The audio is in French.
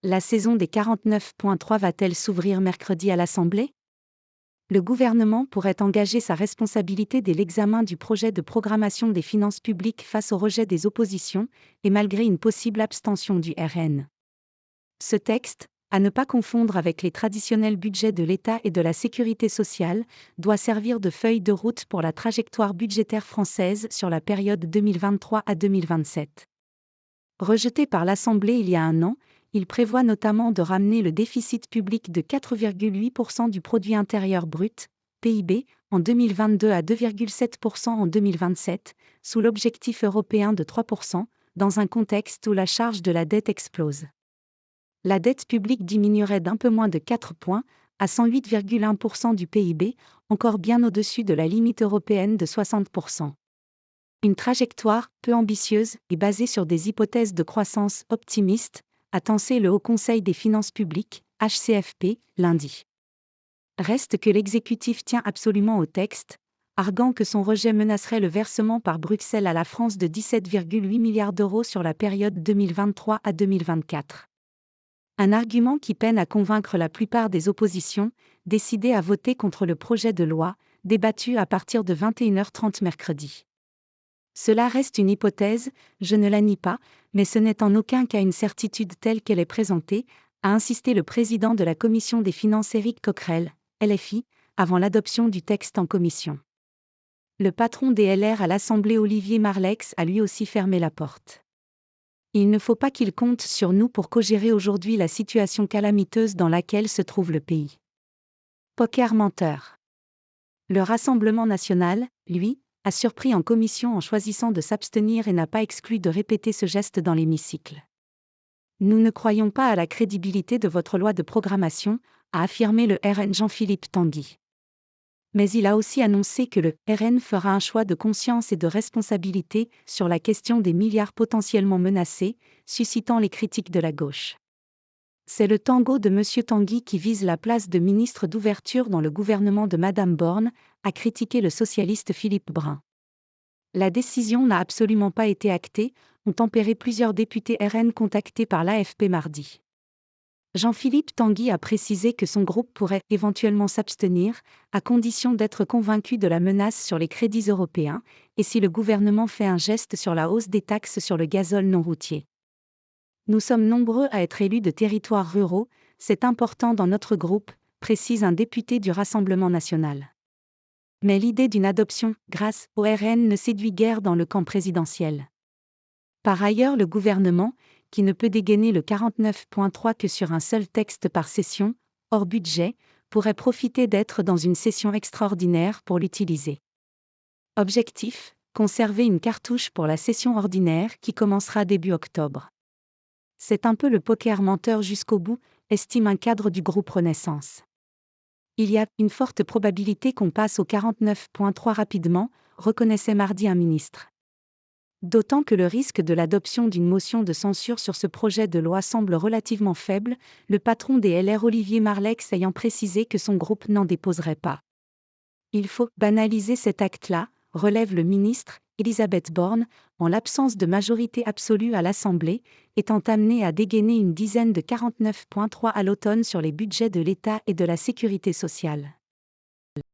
La saison des 49.3 va-t-elle s'ouvrir mercredi à l'Assemblée ? Le gouvernement pourrait engager sa responsabilité dès l'examen du projet de programmation des finances publiques face au rejet des oppositions, et malgré une possible abstention du RN. Ce texte, à ne pas confondre avec les traditionnels budgets de l'État et de la sécurité sociale, doit servir de feuille de route pour la trajectoire budgétaire française sur la période 2023 à 2027. Rejeté par l'Assemblée il y a un an, il prévoit notamment de ramener le déficit public de 4,8% du produit intérieur brut, PIB, en 2022 à 2,7% en 2027, sous l'objectif européen de 3%, dans un contexte où la charge de la dette explose. La dette publique diminuerait d'un peu moins de 4 points, à 108,1% du PIB, encore bien au-dessus de la limite européenne de 60%. Une trajectoire peu ambitieuse et basée sur des hypothèses de croissance optimistes, a tensé le Haut Conseil des finances publiques, HCFP, lundi. Reste que l'exécutif tient absolument au texte, arguant que son rejet menacerait le versement par Bruxelles à la France de 17,8 milliards d'euros sur la période 2023 à 2024. Un argument qui peine à convaincre la plupart des oppositions, décidées à voter contre le projet de loi, débattu à partir de 21h30 mercredi. Cela reste une hypothèse, je ne la nie pas, mais ce n'est en aucun cas une certitude telle qu'elle est présentée, a insisté le président de la Commission des finances Éric Coquerel, LFI, avant l'adoption du texte en commission. Le patron des LR à l'Assemblée Olivier Marleix a lui aussi fermé la porte. Il ne faut pas qu'il compte sur nous pour co-gérer aujourd'hui la situation calamiteuse dans laquelle se trouve le pays. Poker menteur. Le Rassemblement national, lui, a surpris en commission en choisissant de s'abstenir et n'a pas exclu de répéter ce geste dans l'hémicycle. Nous ne croyons pas à la crédibilité de votre loi de programmation, a affirmé le RN Jean-Philippe Tanguy. Mais il a aussi annoncé que le RN fera un choix de conscience et de responsabilité sur la question des milliards potentiellement menacés, suscitant les critiques de la gauche. C'est le tango de M. Tanguy qui vise la place de ministre d'ouverture dans le gouvernement de Mme Borne, a critiqué le socialiste Philippe Brun. La décision n'a absolument pas été actée, ont tempéré plusieurs députés RN contactés par l'AFP mardi. Jean-Philippe Tanguy a précisé que son groupe pourrait éventuellement s'abstenir, à condition d'être convaincu de la menace sur les crédits européens, et si le gouvernement fait un geste sur la hausse des taxes sur le gazole non routier. Nous sommes nombreux à être élus de territoires ruraux, c'est important dans notre groupe, précise un député du Rassemblement national. Mais l'idée d'une adoption, grâce au RN, ne séduit guère dans le camp présidentiel. Par ailleurs, le gouvernement, qui ne peut dégainer le 49.3 que sur un seul texte par session, hors budget, pourrait profiter d'être dans une session extraordinaire pour l'utiliser. Objectif : conserver une cartouche pour la session ordinaire qui commencera début octobre. C'est un peu le poker menteur jusqu'au bout, estime un cadre du groupe Renaissance. Il y a une forte probabilité qu'on passe au 49.3 rapidement, reconnaissait mardi un ministre. D'autant que le risque de l'adoption d'une motion de censure sur ce projet de loi semble relativement faible, le patron des LR Olivier Marleix ayant précisé que son groupe n'en déposerait pas. Il faut banaliser cet acte-là, relève le ministre, Elisabeth Borne, en l'absence de majorité absolue à l'Assemblée, étant amenée à dégainer une dizaine de 49.3 à l'automne sur les budgets de l'État et de la sécurité sociale.